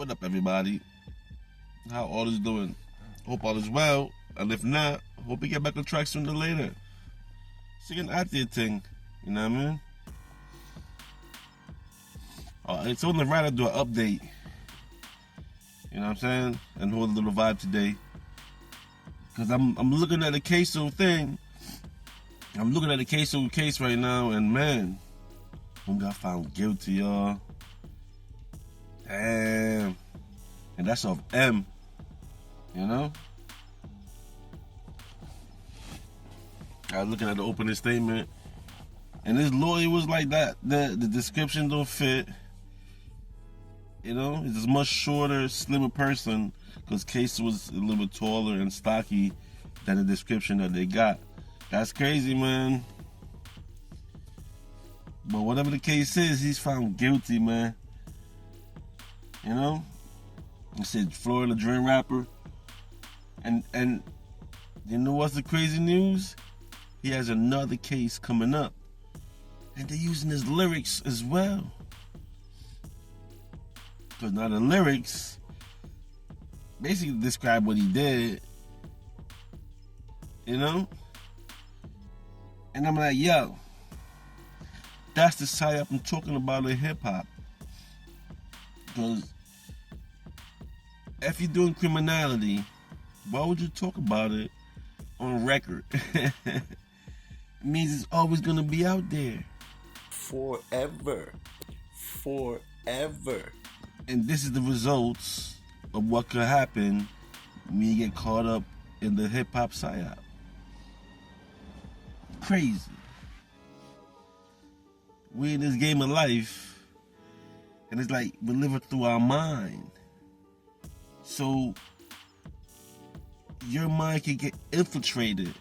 What up, everybody? How all is doing? Hope all is well. And if not, hope we get back on track sooner or later. Singing out there thing, you know what I mean? It's only right to do an update. You know what I'm saying? And hold a little vibe today. Because I'm looking at the queso thing. I'm looking at the queso case right now, and man, who got found guilty, y'all. Damn. And that's off M. You know? I was looking at the opening statement, and his lawyer was like that. The description don't fit. You know, he's a much shorter, slimmer person, because Case was a little bit taller and stocky than the description that they got. That's crazy, man. But whatever the case is, he's found guilty, man. You know? He said Florida dream rapper. And you know what's the crazy news? He has another case coming up. And they're using his lyrics as well. Because now the lyrics basically describe what he did. You know? And I'm like, yo, that's the psy-opp I'm talking about in hip-hop. Because if you're doing criminality, why would you talk about it on record? It means it's always going to be out there. Forever. And this is the results of what could happen when you get caught up in the hip-hop psy-opp. Crazy. We in this game of life, and it's like we live it through our mind. So your mind can get infiltrated.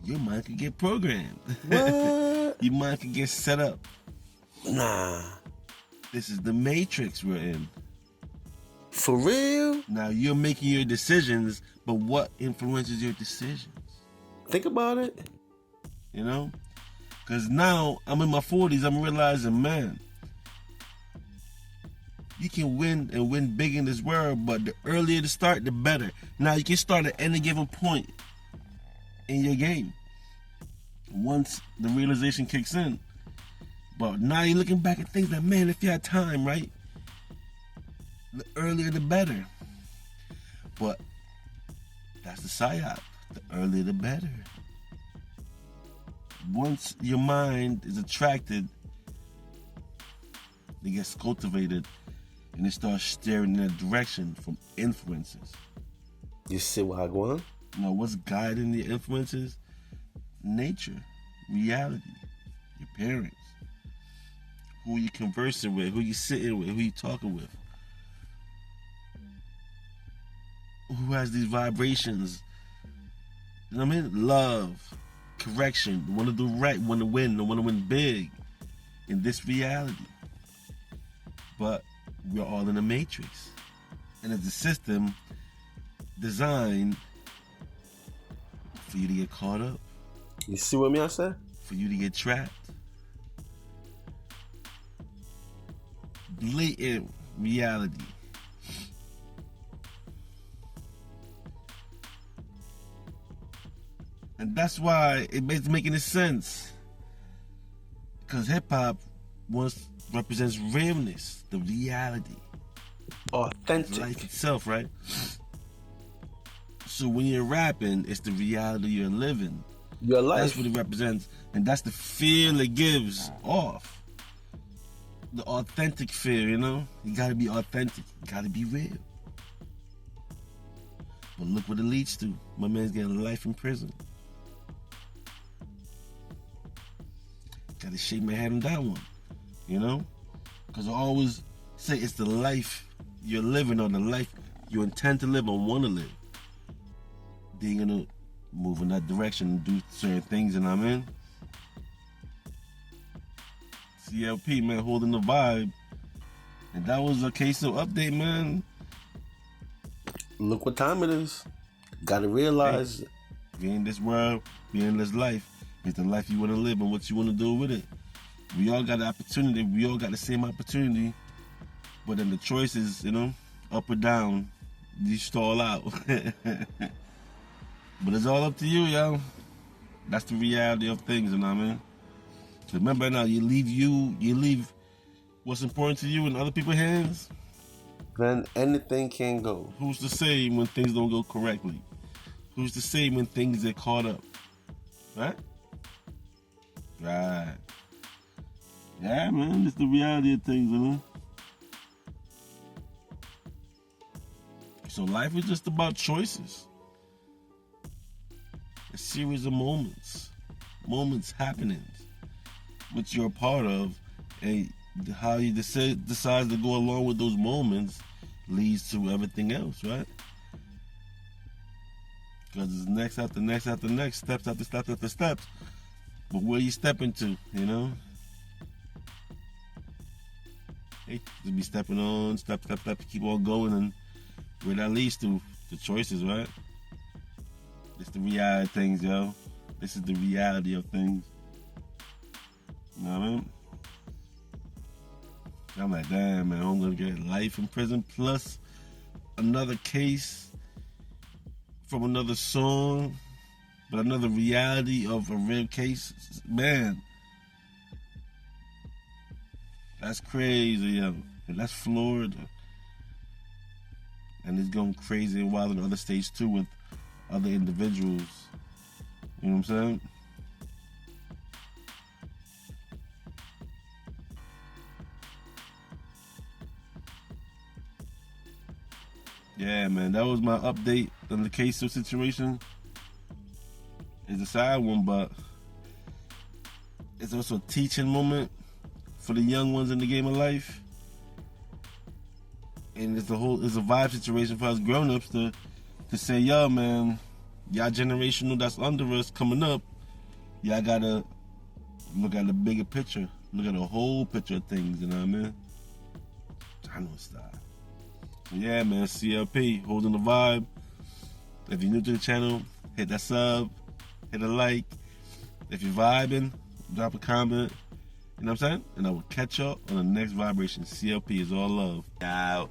Your mind can get programmed. What? Your mind can get set up. Nah. This is the matrix we're in. For real? Now you're making your decisions, but what influences your decisions? Think about it. You know? Because now I'm in my 40s, I'm realizing, man, you can win and win big in this world, but the earlier to start, the better. Now you can start at any given point in your game once the realization kicks in. But now you're looking back at things like, man, if you had time, right? The earlier the better. But that's the psy-opp. The earlier the better. Once your mind is attracted, it gets cultivated and it starts steering in a direction from influences. You see what I want? You know, what's guiding the influences? Nature, reality, your parents, who you conversing with, who you sitting with, who you talking with, who has these vibrations. You know what I mean? Love, correction, want to do right, want to win, want to win big in this reality. But we're all in a matrix. And it's a system designed for you to get caught up. You see what I said? For you to get trapped. Blatant reality. And that's why it's making sense. Because hip-hop represents realness, the reality. Authentic. Life itself, right? So when you're rapping, it's the reality you're living. Your life. That's what it represents. And that's the feel it gives off. The authentic feel, you know? You gotta be authentic. You gotta be real. But look what it leads to. My man's getting life in prison. Gotta shake my head on that one, you know? Because I always say it's the life you're living or the life you intend to live or want to live. Then you're gonna move in that direction and do certain things, and I'm in. CLP, man, holding the vibe. And that was a queso update, man. Look what time it is. Gotta realize. Hey, we in this world, we in this life. It's the life you want to live and what you want to do with it. We all got the opportunity. We all got the same opportunity But then the choice is, up or down. You stall out. But it's all up to you, yo. That's the reality of things, you know what I mean? So remember now, you leave what's important to you in other people's hands. Then anything can go. Who's to say when things don't go correctly? Who's to say when things get caught up? Right? Right. Yeah, man, it's the reality of things, you know? So life is just about choices. A series of moments. Moments, happenings. Which you're a part of. And how you decide to go along with those moments leads to everything else, right? Because it's next after next after next, steps after steps after steps. But where you stepping to, you know? Hey, just be stepping on, step, keep on going, and where that leads to, the choices, right? It's the reality of things, yo. This is the reality of things. You know what I mean? I'm like, damn, man, I'm gonna get life in prison plus another case from another song, but another reality of a real case. Man, that's crazy, yo. And that's Florida. And it's going crazy and wild in other states too with other individuals. You know what I'm saying? Yeah, man, that was my update on the queso situation. It's a sad one, but it's also a teaching moment for the young ones in the game of life. And it's a vibe situation for us grown-ups to say, yo, man, y'all generational that's under us coming up, y'all gotta look at the bigger picture. Look at the whole picture of things, you know what I mean? I know it's that. Yeah, man, CLP, holding the vibe. If you're new to the channel, hit that sub, hit a like. If you're vibing, drop a comment. You know what I'm saying? And I will catch y'all on the next vibration. CLP is all love. Out.